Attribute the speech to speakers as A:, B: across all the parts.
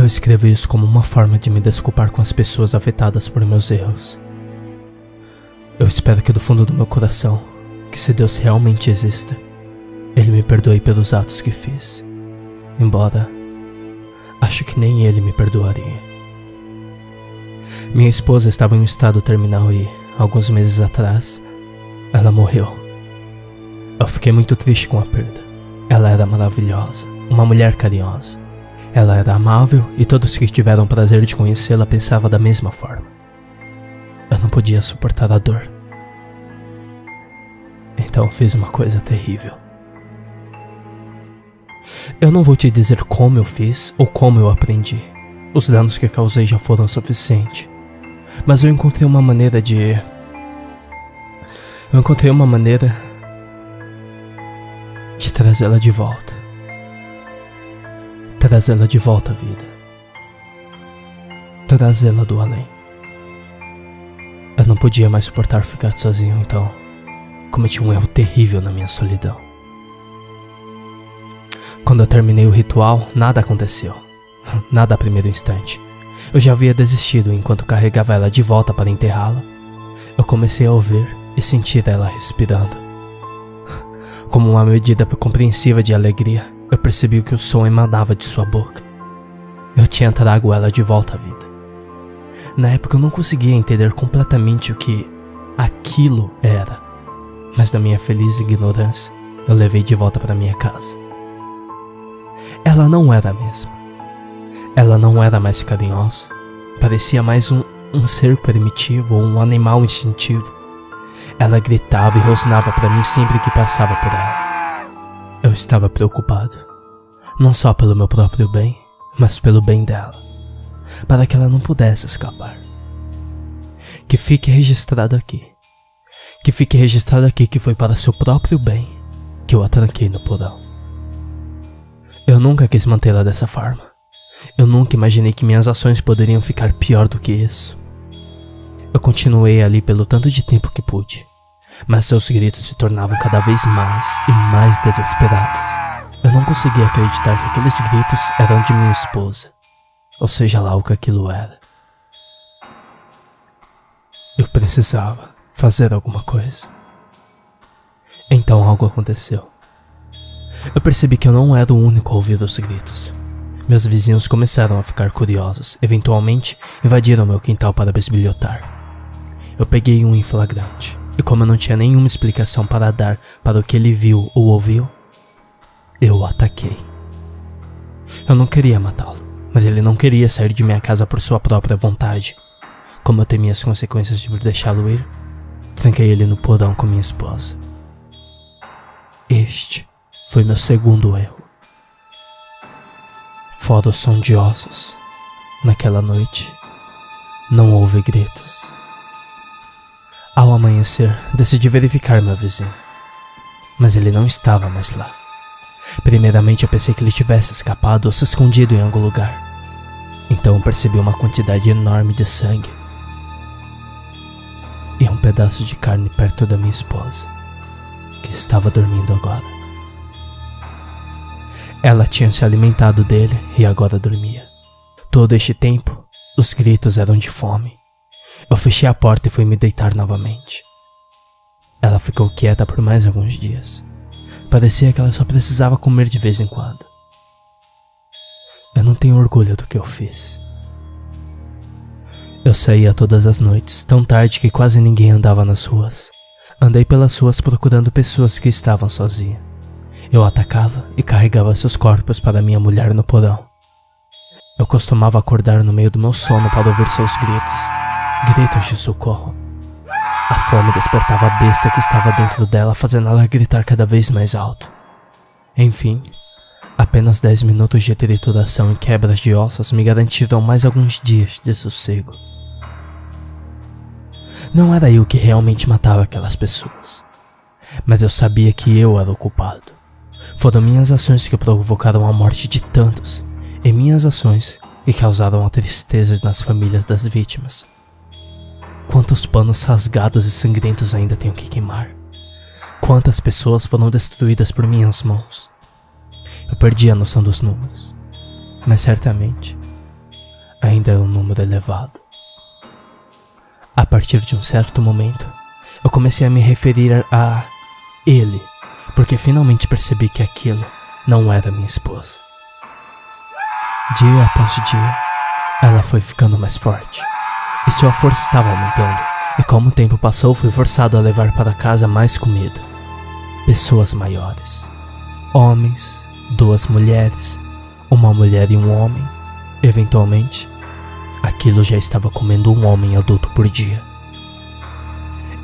A: Eu escrevo isso como uma forma de me desculpar com as pessoas afetadas por meus erros. Eu espero que do fundo do meu coração, que se Deus realmente exista, Ele me perdoe pelos atos que fiz. Embora acho que nem Ele me perdoaria. Minha esposa estava em um estado terminal e, alguns meses atrás, ela morreu. Eu fiquei muito triste com a perda. Ela era maravilhosa, uma mulher carinhosa. Ela era amável e todos que tiveram o prazer de conhecê-la pensavam da mesma forma. Eu não podia suportar a dor. Então fiz uma coisa terrível. Eu não vou te dizer como eu fiz ou como eu aprendi. Os danos que causei já foram suficientes. Mas eu encontrei uma maneira de trazê-la de volta. Trazê-la de volta à vida. Trazê-la do além. Eu não podia mais suportar ficar sozinho, então cometi um erro terrível na minha solidão. Quando eu terminei o ritual, nada aconteceu. Nada a primeiro instante. Eu já havia desistido enquanto carregava ela de volta para enterrá-la. Eu comecei a ouvir e sentir ela respirando. Como uma medida compreensiva de alegria, eu percebi que o som emanava de sua boca. Eu tinha trago ela de volta à vida. Na época eu não conseguia entender completamente o que aquilo era, mas na minha feliz ignorância, eu levei de volta para minha casa. Ela não era a mesma. Ela não era mais carinhosa. Parecia mais um ser primitivo ou um animal instintivo. Ela gritava e rosnava para mim sempre que passava por ela. Eu estava preocupado, não só pelo meu próprio bem, mas pelo bem dela, para que ela não pudesse escapar. Que fique registrado aqui. Que fique registrado aqui que foi para seu próprio bem que eu a tranquei no porão. Eu nunca quis mantê-la dessa forma. Eu nunca imaginei que minhas ações poderiam ficar pior do que isso. Eu continuei ali pelo tanto de tempo que pude, mas seus gritos se tornavam cada vez mais e mais desesperados. Eu não conseguia acreditar que aqueles gritos eram de minha esposa, ou seja lá o que aquilo era. Eu precisava fazer alguma coisa. Então algo aconteceu. Eu percebi que eu não era o único a ouvir os gritos. Meus vizinhos começaram a ficar curiosos. Eventualmente, invadiram meu quintal para bisbilhotar. Eu peguei um em flagrante, e como eu não tinha nenhuma explicação para dar para o que ele viu ou ouviu, eu o ataquei. Eu não queria matá-lo, mas ele não queria sair de minha casa por sua própria vontade. Como eu temia as consequências de deixá-lo ir, tranquei ele no porão com minha esposa. Este foi meu segundo erro. Fora o som de ossos, naquela noite, não houve gritos. Ao amanhecer, decidi verificar meu vizinho, mas ele não estava mais lá. Primeiramente eu pensei que ele tivesse escapado ou se escondido em algum lugar. Então eu percebi uma quantidade enorme de sangue e um pedaço de carne perto da minha esposa, que estava dormindo agora. Ela tinha se alimentado dele e agora dormia. Todo este tempo, os gritos eram de fome. Eu fechei a porta e fui me deitar novamente. Ela ficou quieta por mais alguns dias. Parecia que ela só precisava comer de vez em quando. Eu não tenho orgulho do que eu fiz. Eu saía todas as noites, tão tarde que quase ninguém andava nas ruas. Andei pelas ruas procurando pessoas que estavam sozinhas. Eu atacava e carregava seus corpos para minha mulher no porão. Eu costumava acordar no meio do meu sono para ouvir seus gritos de socorro. A fome despertava a besta que estava dentro dela, fazendo ela gritar cada vez mais alto. Enfim, apenas 10 minutos de trituração e quebras de ossos me garantiram mais alguns dias de sossego. Não era eu que realmente matava aquelas pessoas, mas eu sabia que eu era o culpado. Foram minhas ações que provocaram a morte de tantos, e minhas ações que causaram a tristeza nas famílias das vítimas. Quantos panos rasgados e sangrentos ainda tenho que queimar? Quantas pessoas foram destruídas por minhas mãos? Eu perdi a noção dos números, mas certamente ainda era um número elevado. A partir de um certo momento, eu comecei a me referir a ele, porque finalmente percebi que aquilo não era minha esposa. Dia após dia, ela foi ficando mais forte, e sua força estava aumentando, e como o tempo passou, fui forçado a levar para casa mais comida. Pessoas maiores, homens, 2 mulheres, uma mulher e um homem. Eventualmente, aquilo já estava comendo um homem adulto por dia.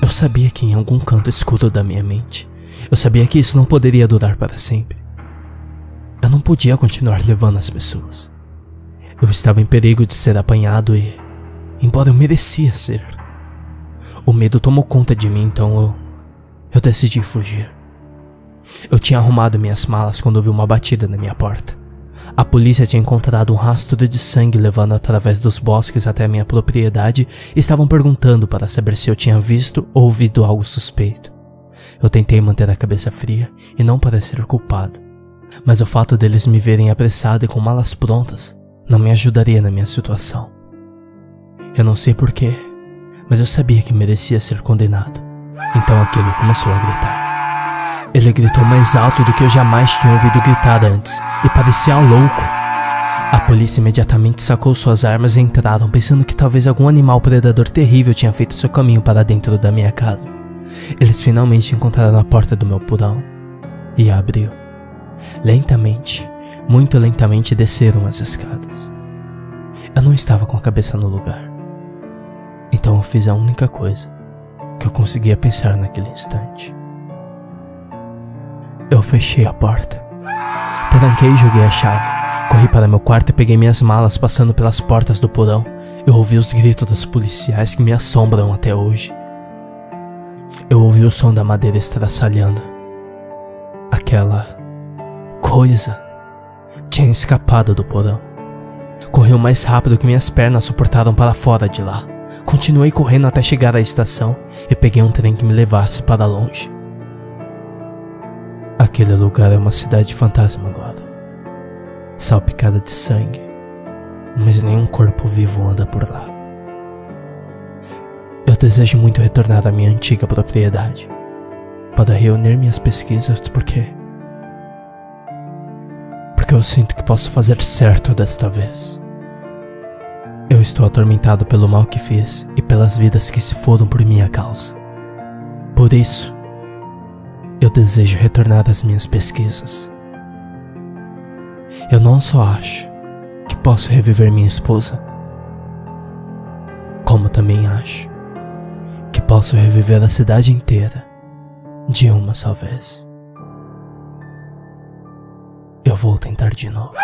A: Eu sabia que em algum canto escuro da minha mente, eu sabia que isso não poderia durar para sempre. Eu não podia continuar levando as pessoas. Eu estava em perigo de ser apanhado e, embora eu merecia ser, o medo tomou conta de mim, então eu decidi fugir. Eu tinha arrumado minhas malas quando ouvi uma batida na minha porta. A polícia tinha encontrado um rastro de sangue levando através dos bosques até a minha propriedade e estavam perguntando para saber se eu tinha visto ou ouvido algo suspeito. Eu tentei manter a cabeça fria e não parecer culpado, mas o fato deles me verem apressado e com malas prontas não me ajudaria na minha situação. Eu não sei porquê, mas eu sabia que merecia ser condenado. Então aquilo começou a gritar. Ele gritou mais alto do que eu jamais tinha ouvido gritar antes, e parecia louco. A polícia imediatamente sacou suas armas e entraram, pensando que talvez algum animal predador terrível tinha feito seu caminho para dentro da minha casa. Eles finalmente encontraram a porta do meu porão e a abriu. Lentamente, muito lentamente desceram as escadas. Eu não estava com a cabeça no lugar. Então eu fiz a única coisa que eu conseguia pensar naquele instante. Eu fechei a porta, tranquei e joguei a chave. Corri para meu quarto e peguei minhas malas passando pelas portas do porão. Eu ouvi os gritos dos policiais que me assombram até hoje. Eu ouvi o som da madeira estraçalhando. Aquela coisa tinha escapado do porão. Corri o mais rápido que minhas pernas suportaram para fora de lá. Continuei correndo até chegar à estação e peguei um trem que me levasse para longe. Aquele lugar é uma cidade fantasma agora, salpicada de sangue, mas nenhum corpo vivo anda por lá. Eu desejo muito retornar à minha antiga propriedade para reunir minhas pesquisas porque eu sinto que posso fazer certo desta vez. Eu estou atormentado pelo mal que fiz e pelas vidas que se foram por minha causa. Por isso, eu desejo retornar às minhas pesquisas. Eu não só acho que posso reviver minha esposa, como também acho que posso reviver a cidade inteira de uma só vez. Eu vou tentar de novo.